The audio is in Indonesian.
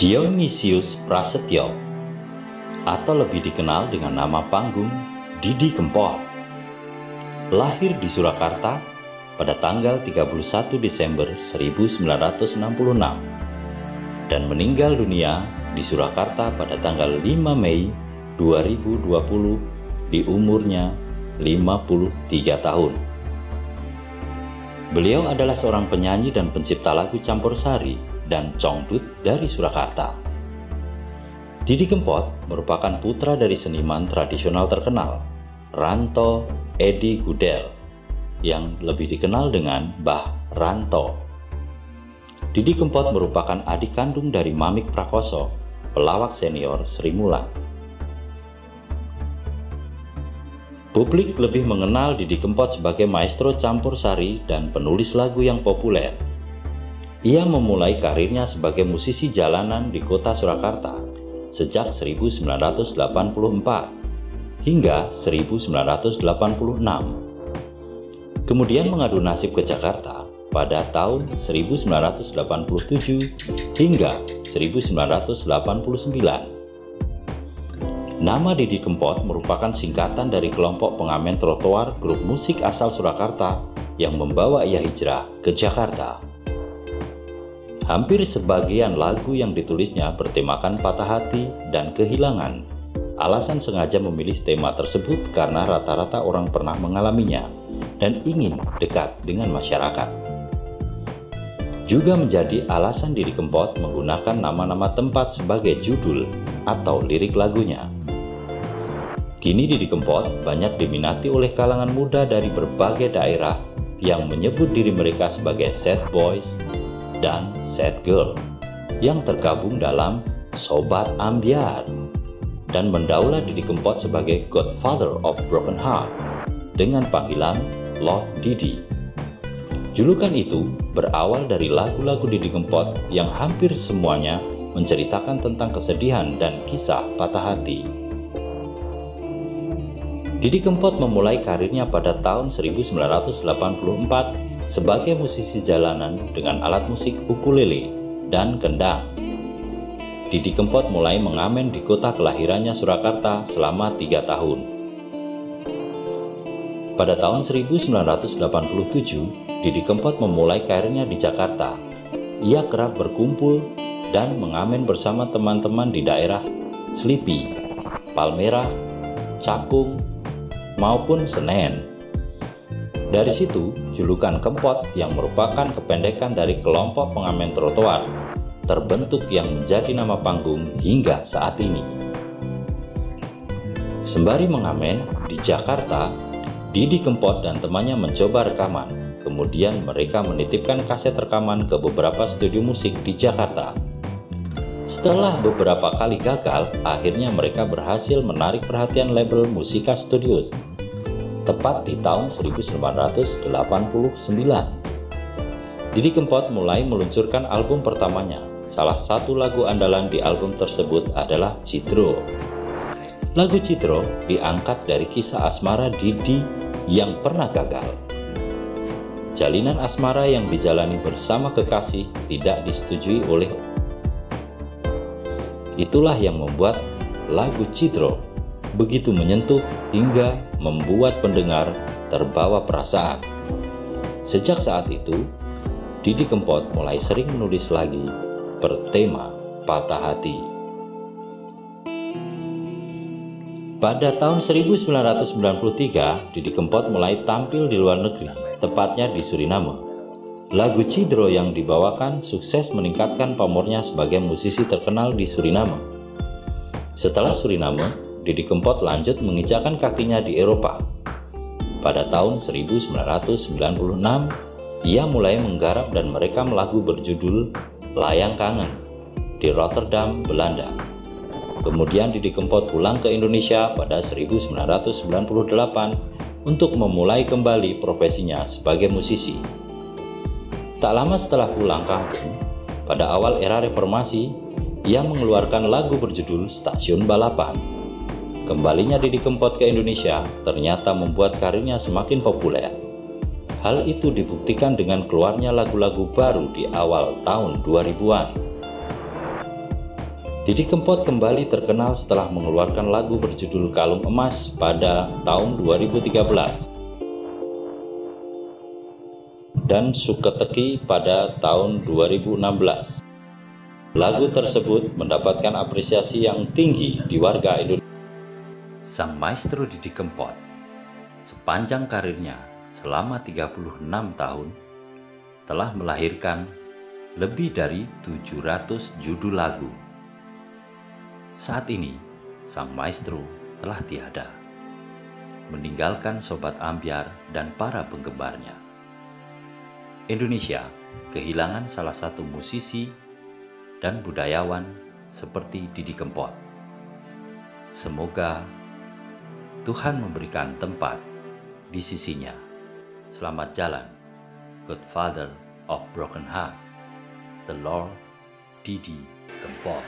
Dionysius Prasetyo, atau lebih dikenal dengan nama panggung Didi Kempot, lahir di Surakarta pada tanggal 31 Desember 1966 dan meninggal dunia di Surakarta pada tanggal 5 Mei 2020 di umurnya 53 tahun. Beliau adalah seorang penyanyi dan pencipta lagu campursari dan congdut dari Surakarta. Didi Kempot merupakan putra dari seniman tradisional terkenal, Ranto Edi Gudel, yang lebih dikenal dengan Mbah Ranto. Didi Kempot merupakan adik kandung dari Mamik Prakoso, pelawak senior Sri Mulat. Publik lebih mengenal Didi Kempot sebagai maestro campursari dan penulis lagu yang populer. Ia memulai karirnya sebagai musisi jalanan di kota Surakarta sejak 1984 hingga 1986. Kemudian mengadu nasib ke Jakarta pada tahun 1987 hingga 1989. Nama Didi Kempot merupakan singkatan dari kelompok pengamen trotoar grup musik asal Surakarta yang membawa ia hijrah ke Jakarta. Hampir sebagian lagu yang ditulisnya bertemakan patah hati dan kehilangan. Alasan sengaja memilih tema tersebut karena rata-rata orang pernah mengalaminya dan ingin dekat dengan masyarakat. Juga menjadi alasan Didi Kempot menggunakan nama-nama tempat sebagai judul atau lirik lagunya. Kini Didi Kempot banyak diminati oleh kalangan muda dari berbagai daerah yang menyebut diri mereka sebagai sad boys dan sad girl yang tergabung dalam Sobat Ambyar dan mendaulat Didi Kempot sebagai Godfather of Broken Heart dengan panggilan Lord Didi. Julukan itu berawal dari lagu-lagu Didi Kempot yang hampir semuanya menceritakan tentang kesedihan dan kisah patah hati. Didi Kempot memulai karirnya pada tahun 1984 sebagai musisi jalanan dengan alat musik ukulele dan kendang. Didi Kempot mulai mengamen di kota kelahirannya Surakarta selama 3 tahun. Pada tahun 1987, Didi Kempot memulai karirnya di Jakarta. Ia kerap berkumpul dan mengamen bersama teman-teman di daerah Selipi, Palmerah, Cakung, maupun Senen. Dari situ, julukan Kempot yang merupakan kependekan dari kelompok pengamen trotoar terbentuk yang menjadi nama panggung hingga saat ini. Sembari mengamen di Jakarta, Didi Kempot dan temannya mencoba rekaman. Kemudian mereka menitipkan kaset rekaman ke beberapa studio musik di Jakarta. Setelah beberapa kali gagal, akhirnya mereka berhasil menarik perhatian label Musika Studios, tepat di tahun 1989. Didi Kempot mulai meluncurkan album pertamanya. Salah satu lagu andalan di album tersebut adalah Citro. Lagu Citro diangkat dari kisah asmara Didi yang pernah gagal. Jalinan asmara yang dijalani bersama kekasih tidak disetujui oleh. Itulah yang membuat lagu Citro begitu menyentuh hingga membuat pendengar terbawa perasaan. Sejak saat itu, Didi Kempot mulai sering menulis lagi bertema patah hati. Pada tahun 1993, Didi Kempot mulai tampil di luar negeri, tepatnya di Suriname. Lagu Cidro yang dibawakan sukses meningkatkan pamornya sebagai musisi terkenal di Suriname. Setelah Suriname, Didi Kempot lanjut menginjakan kakinya di Eropa. Pada tahun 1996, ia mulai menggarap dan merekam lagu berjudul Layang Kangen di Rotterdam, Belanda. Kemudian Didi Kempot pulang ke Indonesia pada 1998 untuk memulai kembali profesinya sebagai musisi. Tak lama setelah pulang kampung, pada awal era reformasi, ia mengeluarkan lagu berjudul Stasiun Balapan. Kembalinya Didi Kempot ke Indonesia ternyata membuat karirnya semakin populer. Hal itu dibuktikan dengan keluarnya lagu-lagu baru di awal tahun 2000-an. Didi Kempot kembali terkenal setelah mengeluarkan lagu berjudul Kalung Emas pada tahun 2013 dan Suketeki pada tahun 2016. Lagu tersebut mendapatkan apresiasi yang tinggi di warga Indonesia. Sang maestro Didi Kempot sepanjang karirnya selama 36 tahun telah melahirkan lebih dari 700 judul lagu. Saat ini, sang maestro telah tiada, meninggalkan Sobat Ambyar dan para penggemarnya. Indonesia kehilangan salah satu musisi dan budayawan seperti Didi Kempot. Semoga Tuhan memberikan tempat di sisinya. Selamat jalan, Godfather of Broken Heart, the Lord Didi Kempot.